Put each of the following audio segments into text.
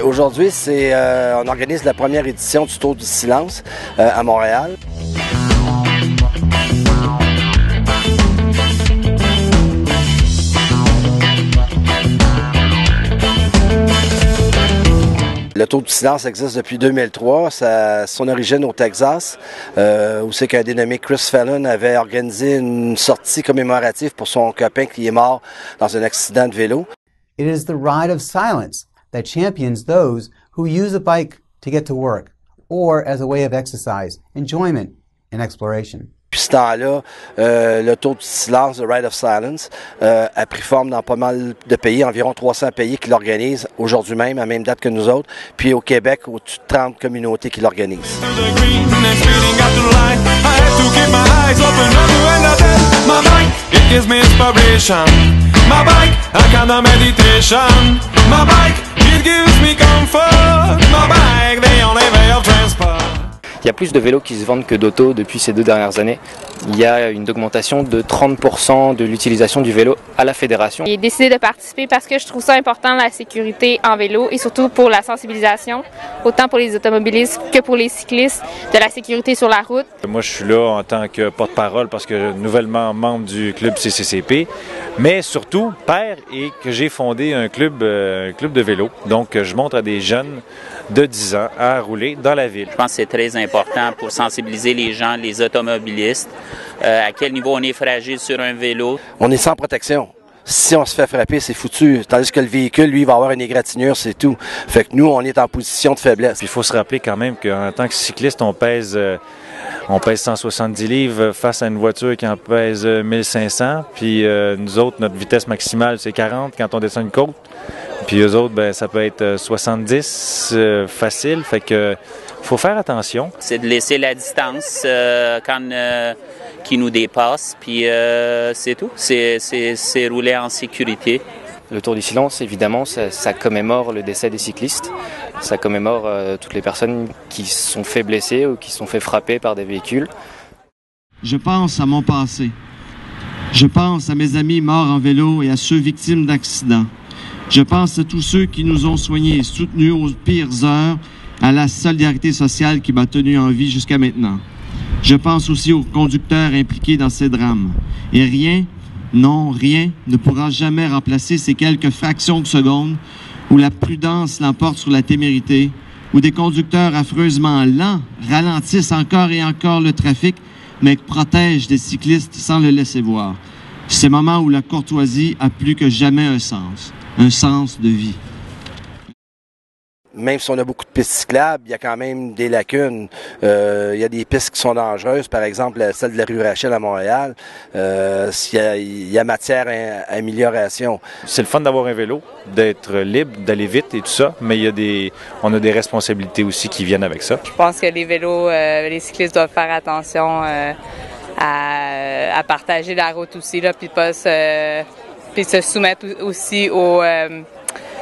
Aujourd'hui, on organise la première édition du Tour du Silence à Montréal. Le Tour du Silence existe depuis 2003. Son origine au Texas, où c'est qu'un dénommé Chris Fallon avait organisé une sortie commémorative pour son copain qui est mort dans un accident de vélo. It is the ride of silence that champions those who use a bike to get to work or as a way of exercise, enjoyment, and exploration. Puis ce temps-là, le Tour du Silence, le Ride of Silence, a pris forme dans pas mal de pays, environ 300 pays qui l'organisent aujourd'hui même, à la même date que nous autres. Puis au Québec, au-dessus de 30 communautés qui l'organisent. Il y a plus de vélos qui se vendent que d'autos depuis ces 2 dernières années. Il y a une augmentation de 30% de l'utilisation du vélo à la fédération. J'ai décidé de participer parce que je trouve ça important, la sécurité en vélo et surtout pour la sensibilisation, autant pour les automobilistes que pour les cyclistes, de la sécurité sur la route. Moi, je suis là en tant que porte-parole parce que nouvellement membre du club CCCP, mais surtout père et que j'ai fondé un club de vélo. Donc, je montre à des jeunes de 10 ans à rouler dans la ville. Je pense que c'est très important pour sensibiliser les gens, les automobilistes, à quel niveau on est fragile sur un vélo. On est sans protection. Si on se fait frapper, c'est foutu. Tandis que le véhicule, lui, va avoir une égratignure, c'est tout. Fait que nous, on est en position de faiblesse. Il faut se rappeler quand même qu'en tant que cycliste, on pèse 170 livres face à une voiture qui en pèse 1500. Puis nous autres, notre vitesse maximale, c'est 40 quand on descend une côte. Puis eux autres, ben, ça peut être 70 facile. Fait que faut faire attention. C'est de laisser la distance qui nous dépasse. Puis c'est tout. C'est rouler en sécurité. Le Tour du Silence, évidemment, ça commémore le décès des cyclistes. Ça commémore toutes les personnes qui se sont fait blesser ou qui se sont fait frapper par des véhicules. Je pense à mon passé. Je pense à mes amis morts en vélo et à ceux victimes d'accidents. Je pense à tous ceux qui nous ont soignés et soutenus aux pires heures, à la solidarité sociale qui m'a tenu en vie jusqu'à maintenant. Je pense aussi aux conducteurs impliqués dans ces drames. Et rien, non, rien ne pourra jamais remplacer ces quelques fractions de secondes où la prudence l'emporte sur la témérité, où des conducteurs affreusement lents ralentissent encore et encore le trafic, mais protègent des cyclistes sans le laisser voir. Ces moments où la courtoisie a plus que jamais un sens de vie. Même si on a beaucoup de pistes cyclables, il y a quand même des lacunes. Il y a des pistes qui sont dangereuses, par exemple celle de la rue Rachel à Montréal. Il y a matière à amélioration. C'est le fun d'avoir un vélo, d'être libre, d'aller vite et tout ça, mais on a des responsabilités aussi qui viennent avec ça. Je pense que les vélos, les cyclistes doivent faire attention à partager la route aussi, là, puis se soumettre aussi au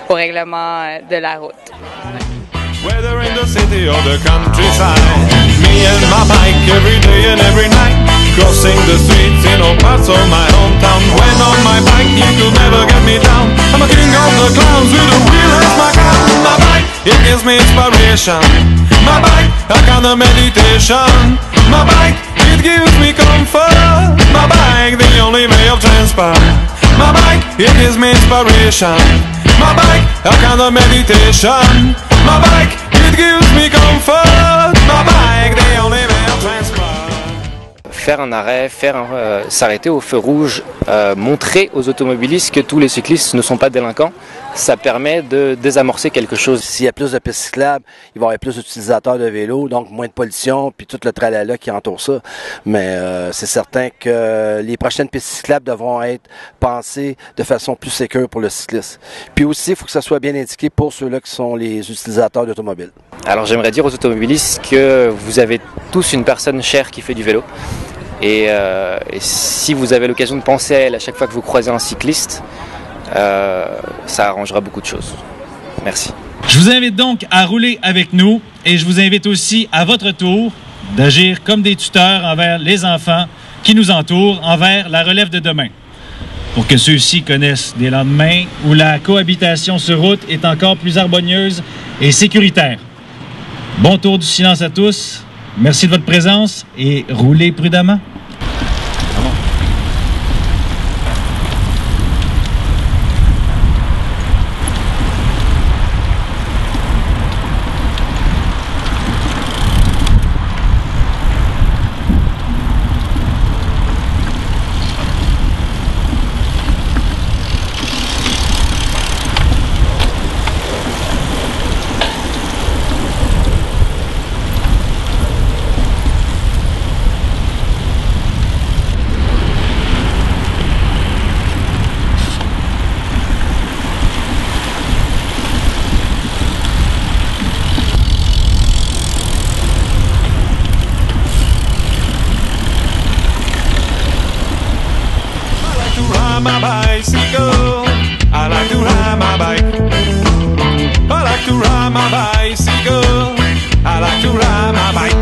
règlement de la route. Whether in the city or the countryside, me and my bike every day and every night, crossing the streets in all parts of my hometown. When on my bike you could never get me down. I'm a king of the clowns with a wheel as my crown. My bike, it gives me inspiration. My bike, a kind of meditation. My bike, it gives me comfort. My bike, the only way of transport. My bike, it gives me inspiration. My bike, a kind of meditation. My bike, it gives me comfort. My bike, the only way of transport. Faire un arrêt, s'arrêter au feu rouge, montrer aux automobilistes que tous les cyclistes ne sont pas délinquants, ça permet de désamorcer quelque chose. S'il y a plus de pistes cyclables, il va y avoir plus d'utilisateurs de vélos, donc moins de pollution, puis tout le tralala qui entoure ça. Mais c'est certain que les prochaines pistes cyclables devront être pensées de façon plus sécure pour le cycliste. Puis aussi, il faut que ça soit bien indiqué pour ceux-là qui sont les utilisateurs d'automobiles. Alors j'aimerais dire aux automobilistes que vous avez tous une personne chère qui fait du vélo. Et si vous avez l'occasion de penser à elle à chaque fois que vous croisez un cycliste, ça arrangera beaucoup de choses. Merci. Je vous invite donc à rouler avec nous et je vous invite aussi à votre tour d'agir comme des tuteurs envers les enfants qui nous entourent, envers la relève de demain. pour que ceux-ci connaissent des lendemains où la cohabitation sur route est encore plus harmonieuse et sécuritaire. Bon tour du silence à tous. Merci de votre présence et roulez prudemment. My bicycle, I like to ride my bike. I like to ride my bicycle, I like to ride my bike.